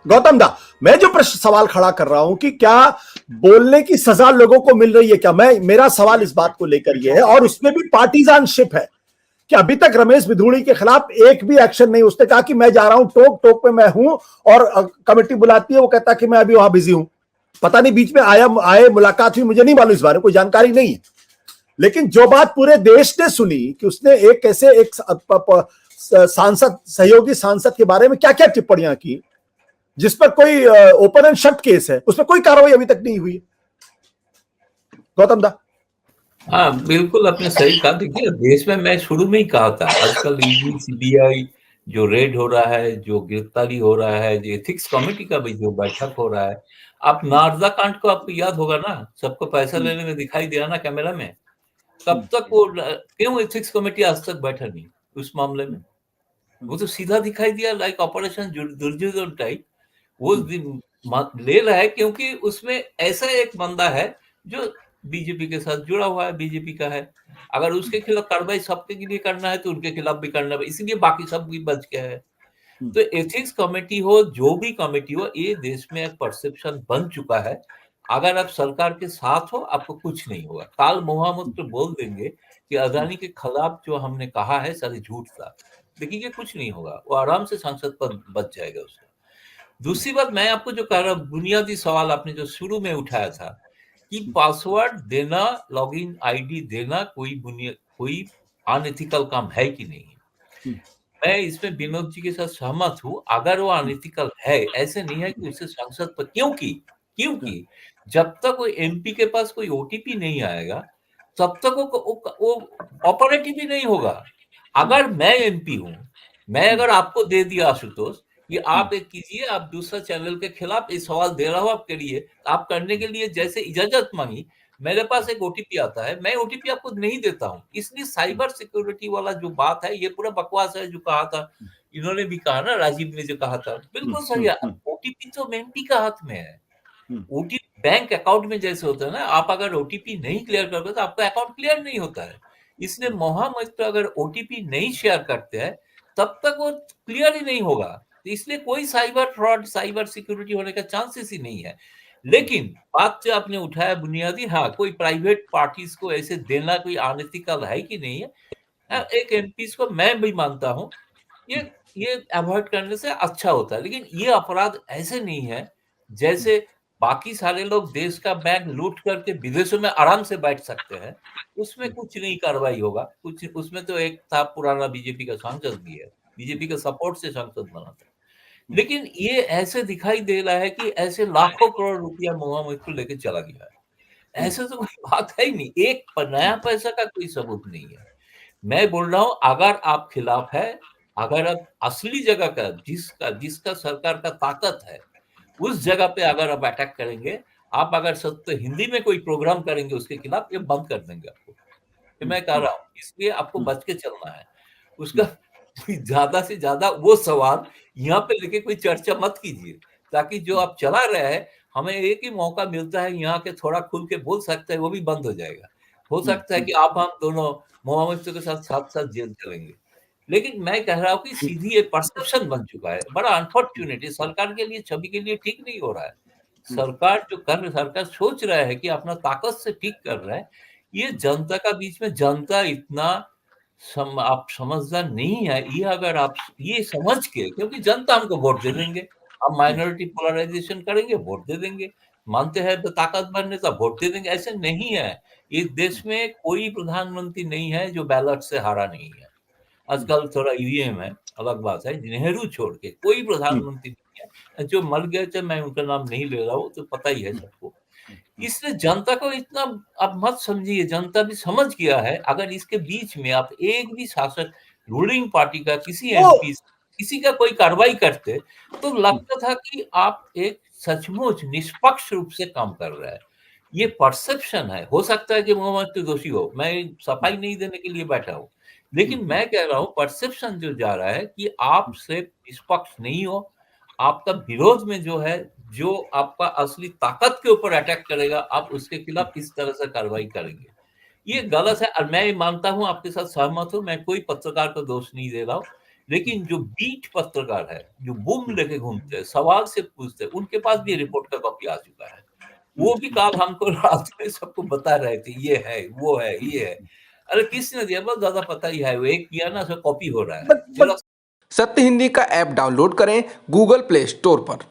गौतम दा, मैं जो प्रश्न सवाल खड़ा कर रहा हूं कि क्या बोलने की सजा लोगों को मिल रही है क्या, मेरा सवाल इस बात को लेकर यह है, और उसमें भी पार्टीजानशिप है कि अभी तक रमेश बिधूड़ी के खिलाफ एक भी एक्शन नहीं। उसने कहा कि मैं जा रहा हूं, टोक टोक पे मैं हूं, और कमेटी बुलाती है, वो कहता कि मैं अभी वहां बिजी हूं। पता नहीं बीच में आए मुलाकात हुई, मुझे नहीं मालूम, इस बारे में कोई जानकारी नहीं है। लेकिन जो बात पूरे देश ने सुनी कि उसने एक कैसे एक सांसद, सहयोगी सांसद के बारे में क्या क्या टिप्पणियां की, जिस पर कोई ओपन एंड शट केस है, उसमें कोई कार्रवाई अभी तक नहीं हुई। गौतम दा। हाँ बिल्कुल, आपने सही कहा। देखिए, देश में मैं शुरू में ही कहा था, आजकल ईडी सीबीआई जो रेड हो रहा है, जो गिरफ्तारी हो रहा है, जो एथिक्स कमेटी का भी जो बैठक हो रहा है, आप नारदा कांड को आपको याद होगा ना, सबको पैसा लेने में दिखाई दिया ना कैमरा में। तब तक वो क्यों एथिक्स कमेटी आज तक बैठा नहीं उस मामले में? वो तो सीधा दिखाई दिया, लाइक ऑपरेशन दुर्योधन टाइप। वो ले रहा है क्योंकि उसमें ऐसा एक बंदा है जो बीजेपी के साथ जुड़ा हुआ है, बीजेपी का है। अगर उसके खिलाफ कार्रवाई सबके लिए करना है तो उनके खिलाफ भी करना है, इसलिए बाकी सब भी बच गया है। तो एथिक्स कमेटी हो, जो भी कमेटी हो, ये देश में एक परसेप्शन बन चुका है, अगर आप सरकार के साथ हो आपको कुछ नहीं होगा। काल मोहम्मद तो बोल देंगे कि अदानी के खिलाफ जो हमने कहा है सारी झूठ था, देखिए कुछ नहीं होगा, वो आराम से सांसद पद बच जाएगा उसका। दूसरी बात, मैं आपको जो कह रहा हूँ, बुनियादी सवाल आपने जो शुरू में उठाया था कि पासवर्ड देना, लॉगिन आईडी देना कोई अनएथिकल काम है कि नहीं। मैं इसमें विनोद जी के साथ सहमत हूं, अगर वो अनएथिकल है, ऐसे नहीं है कि उससे सांसद पर, क्योंकि जब तक वो एमपी के पास कोई ओटीपी नहीं आएगा तब तक वो ऑपरेटिव ही नहीं होगा। अगर मैं एमपी हूं, मैं अगर आपको दे दिया आशुतोष, कि आप एक कीजिए, आप दूसरा चैनल के खिलाफ ये सवाल दे रहा हूं आपके लिए, आप करने के लिए जैसे इजाजत मांगी, मेरे पास एक ओटीपी आता है, मैं ओटीपी आपको नहीं देता हूं। इसलिए साइबर सिक्योरिटी वाला जो बात है, ये पूरा बकवास है। जो कहा था, इन्होंने भी कहा ना, राजीव ने जो कहा था, बिल्कुल सही है। ओटीपी तो एमपी का हाथ में है। ओटीपी बैंक अकाउंट में जैसे होता है ना, आप अगर ओटीपी नहीं क्लियर करते तो आपका अकाउंट क्लियर नहीं होता है। इसलिए मोहम्मद अगर ओटीपी नहीं शेयर करते हैं तब तक वो क्लियर ही नहीं होगा। तो इसलिए कोई साइबर फ्रॉड, साइबर सिक्योरिटी होने का चांसेस ही नहीं है। लेकिन बात जो आपने उठाया बुनियादी, हाँ, कोई प्राइवेट पार्टीज को ऐसे देना कोई अनएथिकल है कि नहीं है। एक एमपी को मैं भी मानता हूँ, ये ये अवॉइड करने से अच्छा होता है। लेकिन ये अपराध ऐसे नहीं है जैसे बाकी सारे लोग देश का बैंक लूट करके विदेशों में आराम से बैठ सकते हैं, उसमें कुछ नहीं कार्रवाई होगा। कुछ उसमें तो एक था पुराना बीजेपी का सांसद भी है, बीजेपी के सपोर्ट से सांसद बना था। लेकिन ये ऐसे दिखाई दे रहा है कि ऐसे लाखों करोड़ रुपया मोहम्मद को लेके चला गया है। ऐसे तो कोई बात है ही नहीं, एक नया पैसा का कोई सबूत नहीं है। मैं बोल रहा हूं, अगर आप खिलाफ है, अगर आप असली जगह का, जिसका सरकार का ताकत है, उस जगह पे अगर आप अटैक करेंगे, आप अगर सत्य हिंदी में कोई प्रोग्राम करेंगे उसके खिलाफ, ये बंद कर देंगे आपको। ये मैं कह रहा हूँ, इसलिए आपको बच के चलना है। उसका ज्यादा से ज्यादा वो सवाल यहाँ पे लेके कोई चर्चा मत कीजिए, ताकि जो आप चला रहे हैं, हमें एक ही मौका मिलता है यहाँ के थोड़ा खुल के बोल सकते हैं, वो भी बंद हो जाएगा। हो सकता है कि आप हम दोनों मोहम्मद के साथ साथ साथ जेल चलेंगे। लेकिन मैं कह रहा हूँ कि सीधी एक परसेप्शन बन चुका है, बड़ा अनफॉर्चुनेट, सरकार के लिए, छवि के लिए ठीक नहीं हो रहा है। सरकार सोच रहा है कि अपना ताकत से ठीक कर रहा है, ये जनता का बीच में, जनता इतना आप समझदार नहीं है। ये अगर आप ये समझ के, क्योंकि जनता हमको वोट दे देंगे, हम माइनॉरिटी पोलराइजेशन करेंगे, वोट दे देंगे, मानते हैं तो ताकतवर नेता, वोट दे देंगे, ऐसे नहीं है। इस देश में कोई प्रधानमंत्री नहीं है जो बैलेट से हारा नहीं है। आजकल थोड़ा ईवीएम है, अलग बात है, नेहरू छोड़ के कोई प्रधानमंत्री नहीं है। जो मर गए थे, मैं उनका नाम नहीं ले रहा हूँ, तो पता ही है सबको। इसलिए जनता को इतना आप मत समझिए, जनता भी समझ गया है। अगर इसके बीच में आप एक भी शासक, रूलिंग पार्टी का किसी एमपी, किसी का कोई कार्रवाई करते, तो लगता था कि आप एक सचमुच निष्पक्ष रूप से काम कर रहे हैं। ये परसेप्शन है। हो सकता है कि मोहम्मद तो दोषी हो, मैं सफाई नहीं देने के लिए बैठा हूं, लेकिन मैं कह रहा हूं परसेप्शन जो जा रहा है कि आप सिर्फ निष्पक्ष नहीं हो, आपका विरोध में जो है, जो आपका असली ताकत के ऊपर अटैक करेगा, आप उसके खिलाफ इस तरह से कार्रवाई करेंगे। ये गलत है। और मैं मानता हूं, आपके साथ सहमत हूं, मैं कोई पत्रकार को दोष नहीं दे रहा हूं, लेकिन जो बीट पत्रकार है, जो बूम लेके घूमते हैं, सवाल से पूछते हैं, उनके पास भी रिपोर्ट का कॉपी आ चुका है। वो भी काल हमको रात में सबको बता रहे थे, ये है, वो है, ये है। अरे किसने दिया? बस ज़्यादा पता ही है, वो एक किया ना, सब कॉपी हो रहा है। but चलो सत्य हिंदी का ऐप डाउनलोड करें गूगल प्ले स्टोर पर।